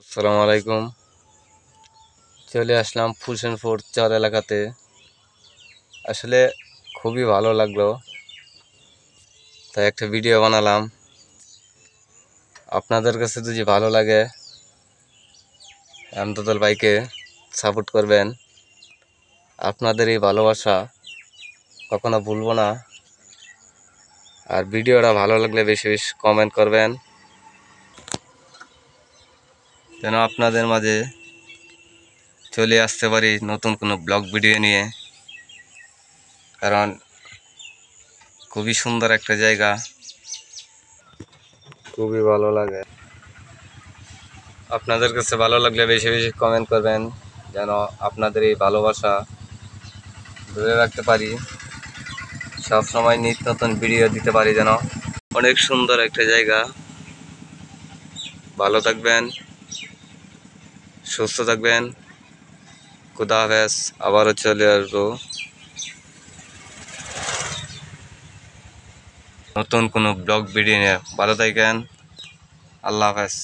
আসসালামু আলাইকুম। চলে আসলাম ফুলশনপুর চর এলাকাতে। আসলে খুবই ভালো লাগলো, তাই একটা ভিডিও বানালাম। আপনাদের কাছে যদি ভালো লাগে আমদাদুল ভাইকে সাপোর্ট করবেন। আপনাদের এই ভালোবাসা কখনো ভুলবো না। আর ভিডিওটা ভালো লাগলে বেশি বেশি কমেন্ট করবেন, যেন আপনাদের মাঝে চলে আসতে পারি নতুন কোনো ব্লগ ভিডিও নিয়ে। কারণ খুবই সুন্দর একটা জায়গা, খুবই ভালো লাগে। আপনাদের কাছে ভালো লাগলে বেশি বেশি কমেন্ট করবেন, যেন আপনাদের এই ভালোবাসা ধরে রাখতে পারি, সব সময় নিত্য নতুন ভিডিও দিতে পারি। যেন অনেক সুন্দর একটা জায়গা। ভালো থাকবেন, সুস্থ থাকবেন। খুদা হাফেজ। আবারও চলে আসবো নতুন কোনো ব্লগ ভিডিও নিয়ে। ভালো থাকবেন। আল্লাহ হাফেজ।